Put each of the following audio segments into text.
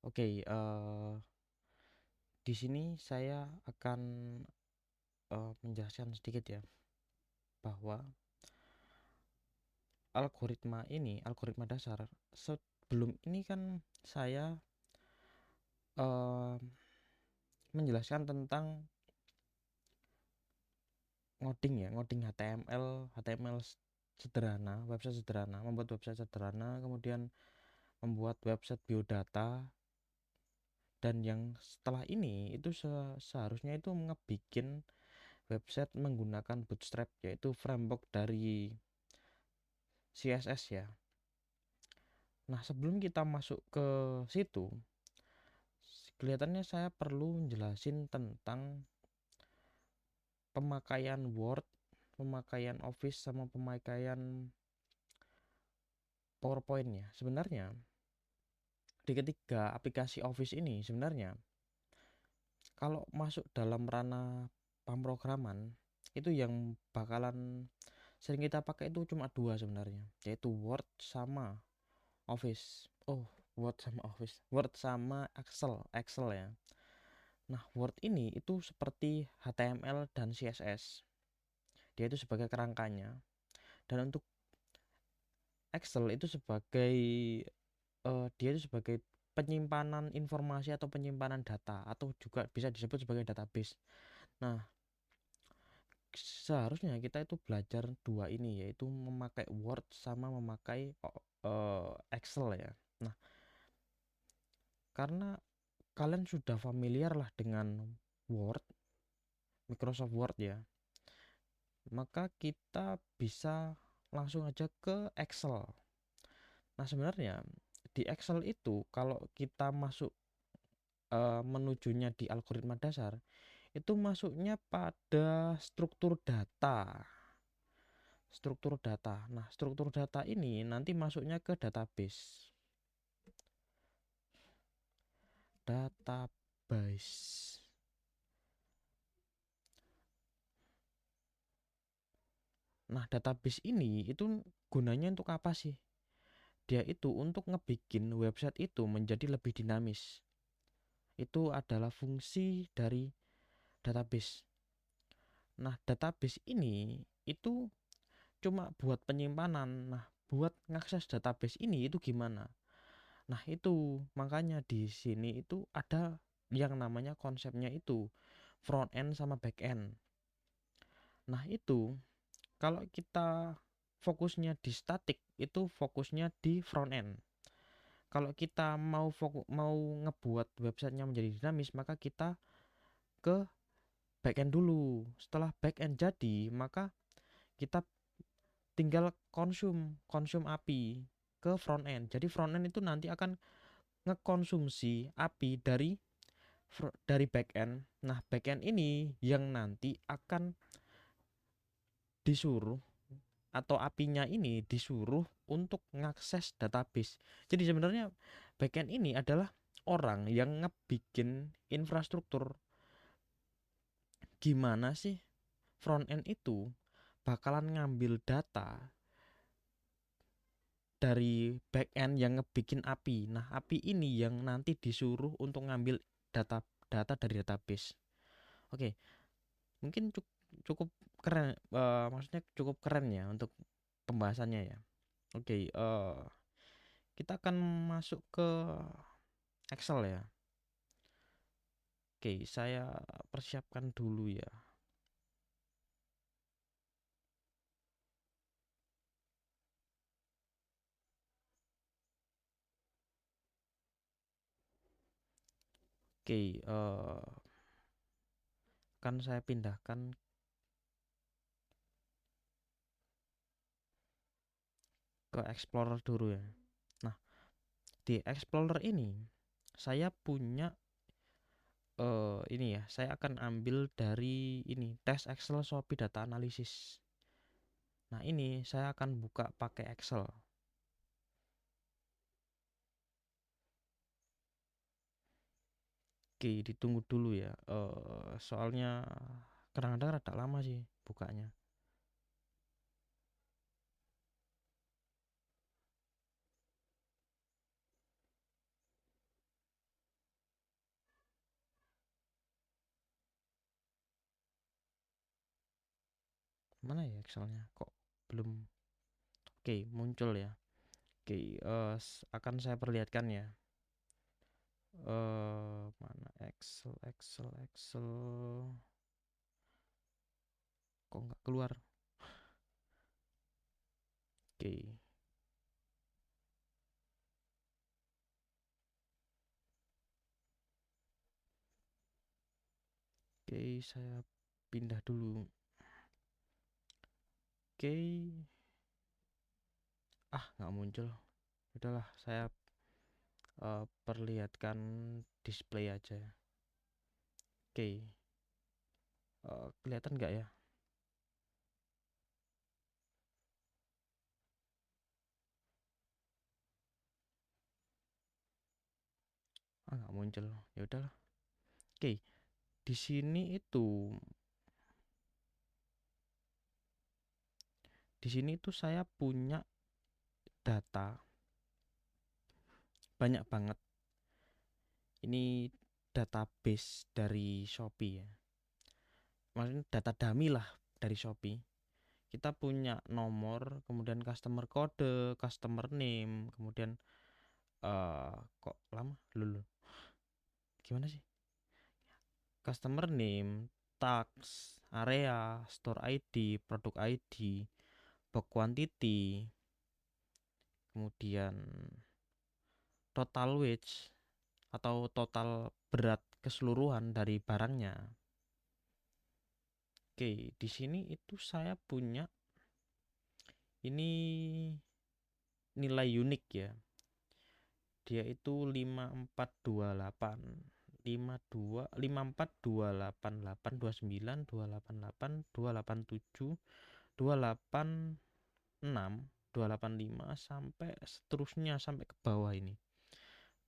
Oke, di sini saya akan menjelaskan sedikit ya bahwa algoritma dasar sebelum ini kan saya eh, menjelaskan tentang ngoding HTML sederhana, website sederhana, membuat website sederhana, kemudian membuat website biodata, dan yang setelah ini itu seharusnya itu ngebikin website menggunakan Bootstrap, yaitu framework dari CSS ya. Nah, sebelum kita masuk ke situ, kelihatannya saya perlu menjelasin tentang pemakaian Word, pemakaian Office, sama pemakaian PowerPoint ya. Sebenarnya di ketiga aplikasi Office ini sebenarnya kalau masuk dalam ranah pemrograman itu yang bakalan sering kita pakai itu cuma dua sebenarnya, yaitu Word sama Office. Word sama Excel ya. Nah, Word ini itu seperti HTML dan CSS. Dia itu sebagai kerangkanya. Dan untuk Excel itu sebagai dia itu sebagai penyimpanan informasi atau penyimpanan data, atau juga bisa disebut sebagai database. Nah, seharusnya kita itu belajar dua ini, yaitu memakai Word sama memakai Excel ya. Nah, karena kalian sudah familiar lah dengan Word, Microsoft Word ya, maka kita bisa langsung aja ke Excel. Nah, sebenarnya di Excel itu kalau kita masuk menujunya di algoritma dasar, itu masuknya pada struktur data. Struktur data. Nah, struktur data ini nanti masuknya ke database. Database. Nah, database ini itu gunanya untuk apa sih? Dia itu untuk ngebikin website itu menjadi lebih dinamis. Itu adalah fungsi dari database. Nah, database ini itu cuma buat penyimpanan. Nah, buat ngakses database ini itu gimana? Nah, itu makanya di sini itu ada yang namanya konsepnya itu front end sama back end. Nah, itu kalau kita fokusnya di static, itu fokusnya di front end. Kalau kita mau ngebuat websitenya menjadi dinamis, maka kita ke back end dulu. Setelah back end jadi, maka kita tinggal konsum API ke front end. Jadi front end itu nanti akan ngekonsumsi API dari back end. Nah, back end ini yang nanti akan disuruh, atau API-nya ini disuruh untuk ngakses database. Jadi sebenarnya backend ini adalah orang yang ngebikin infrastruktur gimana sih front end itu bakalan ngambil data dari backend yang ngebikin API. Nah, API ini yang nanti disuruh untuk ngambil data dari database. Oke, mungkin cukup keren, maksudnya cukup keren ya untuk pembahasannya ya. Oke, kita akan masuk ke Excel ya. Oke, saya persiapkan dulu ya. Oke, kan saya pindahkan ke Explorer dulu ya. Nah, di Explorer ini saya punya ini ya, saya akan ambil dari ini tes Excel Shopee Data Analysis. Nah, ini saya akan buka pakai Excel. Oke, ditunggu dulu ya. Soalnya kadang-kadang rada lama sih bukanya. Mana ya Excelnya? Kok belum? Oke, muncul ya. Oke, akan saya perlihatkan ya. Mana Excel. Kok nggak keluar? Oke. Oke, saya pindah dulu. Oke. Nggak muncul. Udahlah, saya perlihatkan display aja. Oke. Kelihatan nggak ya? Nggak muncul. Ya udahlah. Oke. Di sini itu saya punya data banyak banget. Ini database dari Shopee ya. Maksudnya data dummy lah dari Shopee. Kita punya nomor, kemudian customer code, customer name, kemudian kok lama? Lulu. Gimana sih? Customer name, tax, area, store ID, produk ID, box quantity, kemudian total weight atau total berat keseluruhan dari barangnya. Oke, di sini itu saya punya ini nilai unik ya. Dia itu 5428 5428 29 288 287 286 285 sampai seterusnya sampai ke bawah ini.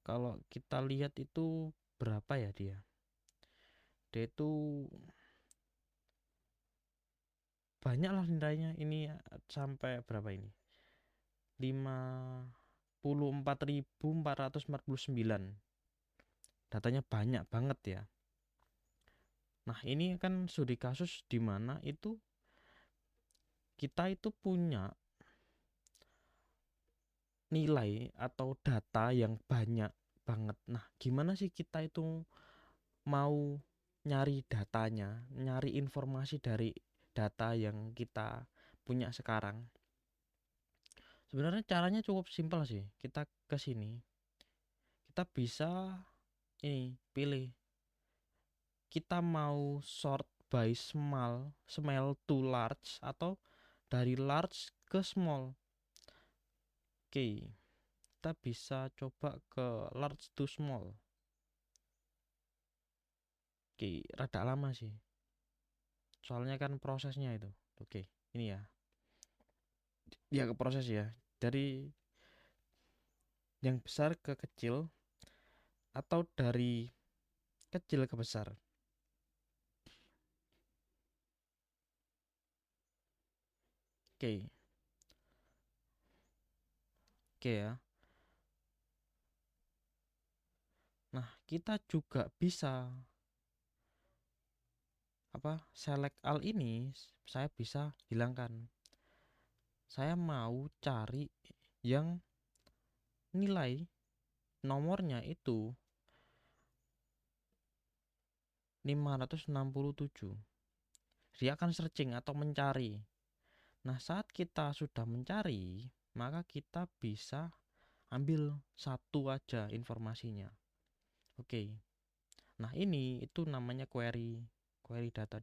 Kalau kita lihat itu berapa ya dia? Dia itu banyak lah nilainya ini sampai berapa ini? 54.449. Datanya banyak banget ya. Nah, ini kan studi kasus di mana itu kita itu punya nilai atau data yang banyak banget. Nah, gimana sih kita itu mau nyari datanya, nyari informasi dari data yang kita punya sekarang? Sebenarnya caranya cukup simpel sih. Kita ke sini, kita bisa ini pilih. Kita mau sort by small to large atau dari large ke small. Oke, kita bisa coba ke large to small. Oke, rada lama sih. Soalnya kan prosesnya itu. Oke, ini ya. Ya ke proses ya. Dari yang besar ke kecil atau dari kecil ke besar. Oke, oke ya. Nah, kita juga bisa select all ini saya bisa hilangkan. Saya mau cari yang nilai nomornya itu 567. Dia akan searching atau mencari. Nah, saat kita sudah mencari, maka kita bisa ambil satu aja informasinya. Oke. Nah, ini itu namanya query data.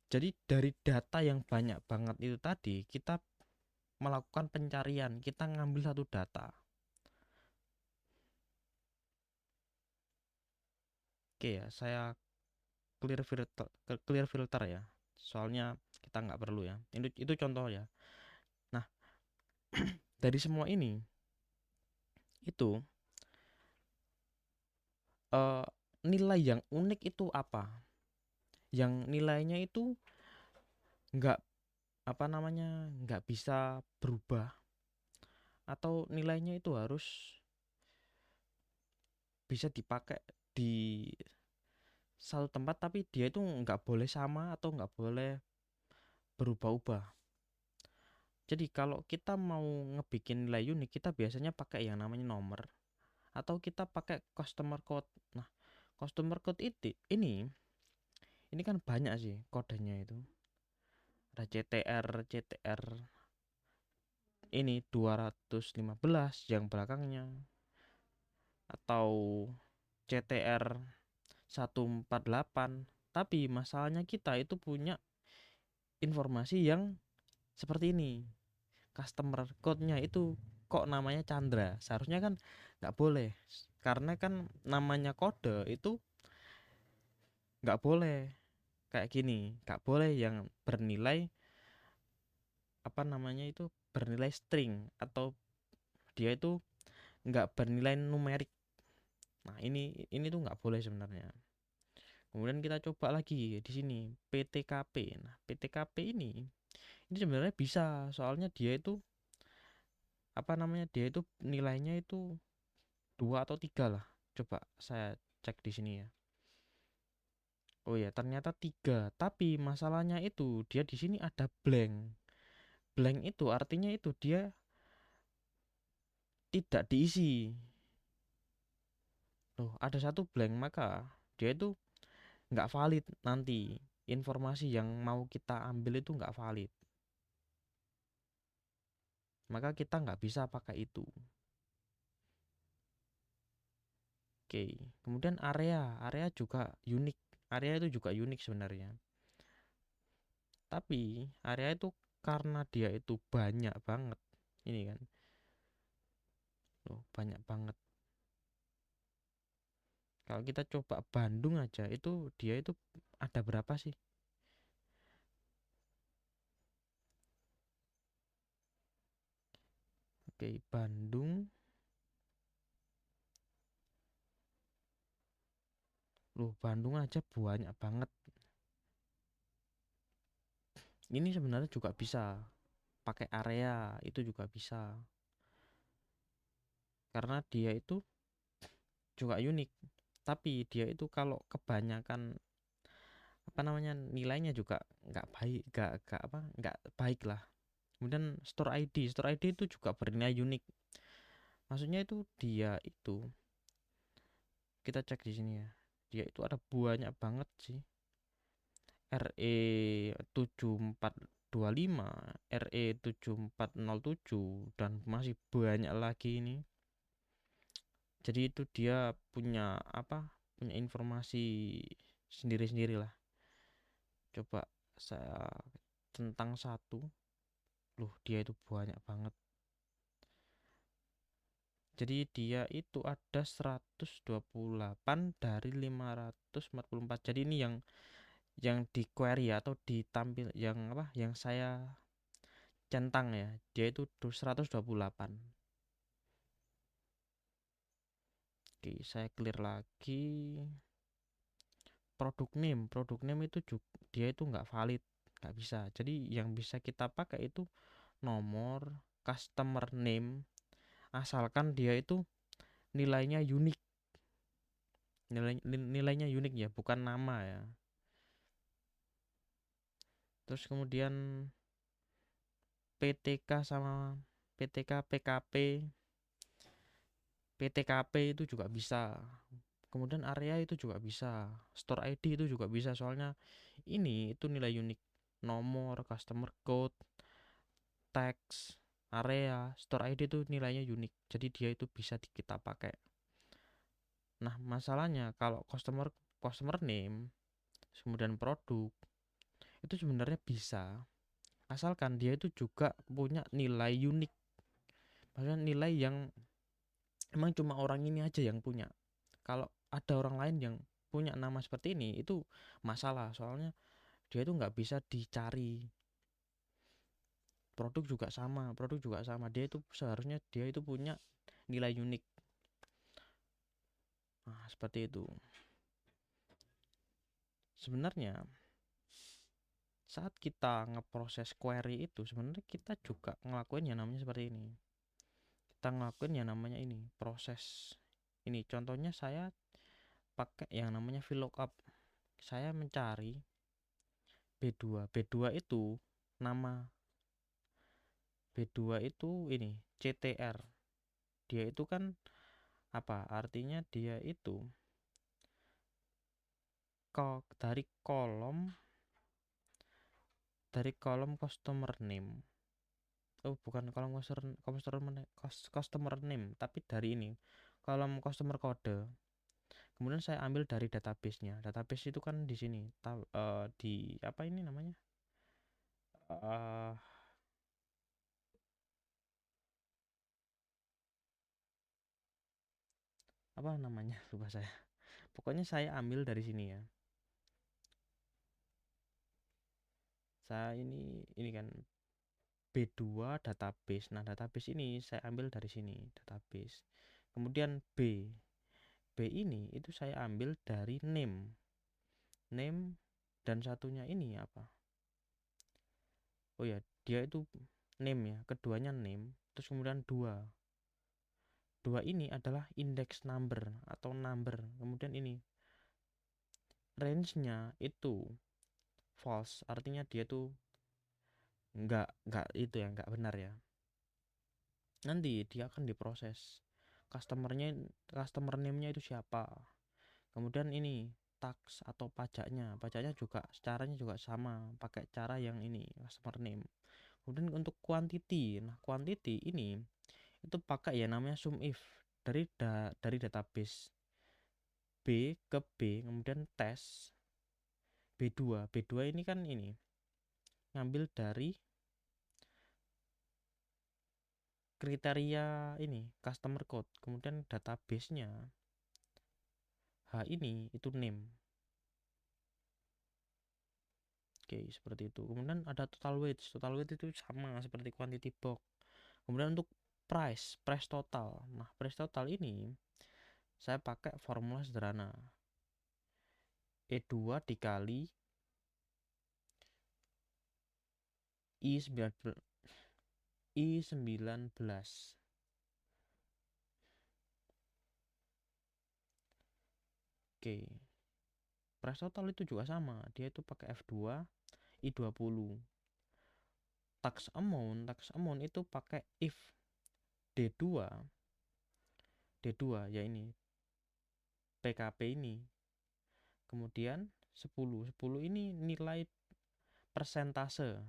Jadi dari data yang banyak banget itu tadi, kita melakukan pencarian, kita ngambil satu data. Oke ya, saya clear filter ya. Soalnya kita nggak perlu ya. Itu contoh ya. Nah, dari semua ini itu eh, nilai yang unik itu apa? Yang nilainya itu nggak nggak bisa berubah atau nilainya itu harus bisa dipakai di satu tempat tapi dia itu nggak boleh sama atau nggak boleh berubah-ubah. Jadi kalau kita mau ngebikin nilai unik, kita biasanya pakai yang namanya nomor atau kita pakai customer code. Nah, customer code ini kan banyak sih kodenya itu. Ada CTR ini 215 yang belakangnya, atau CTR 148. Tapi masalahnya kita itu punya informasi yang seperti ini. Customer code-nya itu kok namanya Chandra. Seharusnya kan nggak boleh. Karena kan namanya kode itu nggak boleh kayak gini. Nggak boleh yang bernilai bernilai string, atau dia itu nggak bernilai numerik. Nah, ini tuh nggak boleh sebenarnya. Kemudian kita coba lagi di sini PTKP. Nah, PTKP ini sebenarnya bisa, soalnya dia itu dia itu nilainya itu 2 atau 3 lah. Coba saya cek di sini ya. Oh ya, ternyata 3. Tapi masalahnya itu dia di sini ada blank. Blank itu artinya itu dia tidak diisi. Loh, ada satu blank, maka dia itu nggak valid nanti. Informasi yang mau kita ambil itu nggak valid. Maka kita nggak bisa pakai itu. Oke, kemudian area juga unik. Area itu juga unik sebenarnya. Tapi area itu karena dia itu banyak banget. Ini kan. Loh, banyak banget. Kalau kita coba Bandung aja itu dia itu ada berapa sih? Oke, Bandung. Loh, Bandung aja banyak banget. Ini sebenarnya juga bisa pakai area, itu juga bisa. Karena dia itu juga unik. Tapi dia itu kalau kebanyakan nilainya juga nggak baik, nggak baik lah. Kemudian store ID itu juga bernilai unik. Maksudnya itu dia itu kita cek di sini ya. Dia itu ada banyak banget sih. RE 7425, RE 7407, dan masih banyak lagi ini. Jadi itu dia punya punya informasi sendiri-sendiri lah. Coba saya tentang satu. Loh, dia itu banyak banget. Jadi dia itu ada 128 dari 544. Jadi ini yang di query atau ditampil yang saya centang ya. Dia itu 128. Oke, saya clear lagi. Produk name itu juga dia itu nggak valid, nggak bisa. Jadi yang bisa kita pakai itu nomor, customer name, asalkan dia itu nilainya unik. Nilainya unik ya, bukan nama ya. Terus kemudian PTK sama PTKP itu juga bisa. Kemudian area itu juga bisa. Store ID itu juga bisa, soalnya ini itu nilai unik. Nomor, customer code, teks, area, store ID itu nilainya unik. Jadi dia itu bisa kita pakai. Nah, masalahnya kalau customer name, kemudian produk, itu sebenarnya bisa, asalkan dia itu juga punya nilai unik. Maksudnya nilai yang emang cuma orang ini aja yang punya. Kalau ada orang lain yang punya nama seperti ini, itu masalah, soalnya dia itu nggak bisa dicari. Produk juga sama, dia itu seharusnya dia itu punya nilai unik. Nah, seperti itu. Sebenarnya saat kita ngeproses query itu sebenarnya kita juga ngelakuin yang namanya seperti ini. Kita ngelakuin yang namanya ini proses. Ini contohnya saya pakai yang namanya VLOOKUP. Saya mencari B2 itu nama B2 itu ini CTR. Dia itu kan apa? Artinya dia itu dari kolom customer name. Oh, bukan kolom customer name, tapi dari ini kolom customer code. Kemudian saya ambil dari database-nya. Database itu kan di sini di apa ini namanya? eh Apa namanya? Lupa saya. Pokoknya saya ambil dari sini ya. Saya ini kan B2 database. Nah, database ini saya ambil dari sini, database. Kemudian B ini itu saya ambil dari name dan satunya ini apa? Oh ya, dia itu name ya, keduanya name, terus kemudian dua ini adalah index number atau number. Kemudian ini range-nya itu false, artinya dia tuh nggak itu ya, nggak benar ya. Nanti dia akan diproses. Customer name-nya itu siapa? Kemudian ini tax atau pajaknya juga caranya juga sama, pakai cara yang ini customer name. Kemudian untuk quantity, nah quantity ini itu pakai ya namanya sum if dari database B ke B, kemudian tes B2 ini kan ini ngambil dari kriteria ini customer code, kemudian database-nya H ini itu name. Oke, seperti itu. Kemudian ada total weight itu sama seperti quantity box. Kemudian untuk price total. Nah, price total ini saya pakai formula sederhana. E2 dikali I19 Oke. Price total itu juga sama. Dia itu pakai F2 I20. Tax amount itu pakai if D2 ya ini PKP ini. Kemudian 10 ini nilai persentase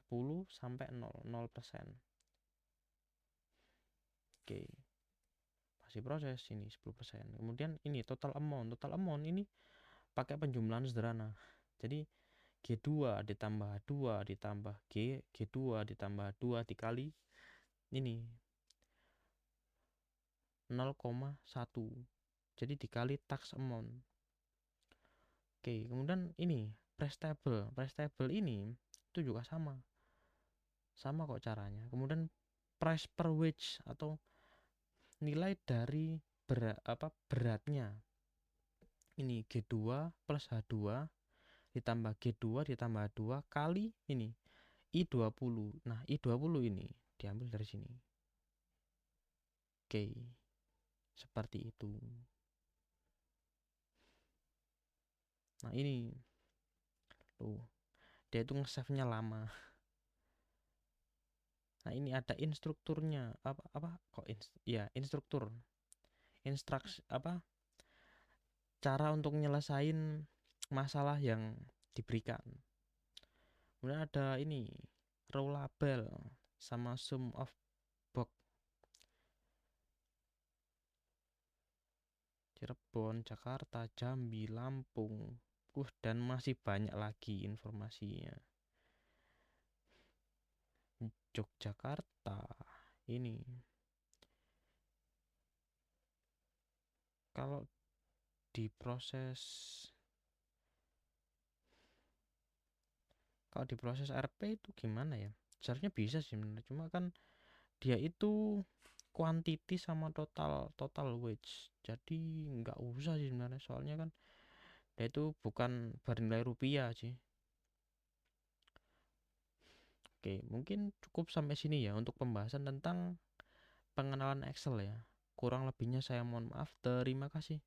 10 sampai 0%. Oke. Masih proses ini 10%. Kemudian ini total amount ini pakai penjumlahan sederhana. Jadi G2 ditambah 2 ditambah G2 ditambah 2 dikali ini 0,1. Jadi dikali tax amount. Oke, kemudian ini price table ini itu juga sama kok caranya. Kemudian price per wage atau nilai dari beratnya ini G2 plus H2 ditambah G2 ditambah H2 kali ini I20. Nah, I20 ini diambil dari sini. Oke, seperti itu. Nah, ini tuh dia itu nge-save-nya lama. Nah, ini ada instrukturnya. Instruktur. Instruksi cara untuk nyelesain masalah yang diberikan. Kemudian ada ini rollable sama sum of box. Cirebon, Jakarta, Jambi, Lampung, dan masih banyak lagi informasinya. Yogyakarta ini kalau diproses RP itu gimana ya? Seharusnya bisa sih sebenarnya, cuma kan dia itu quantity sama total wage, jadi nggak usah sih sebenarnya, soalnya kan dia itu bukan bernilai rupiah sih. Oke, mungkin cukup sampai sini ya untuk pembahasan tentang pengenalan Excel ya. Kurang lebihnya saya mohon maaf. Terima kasih.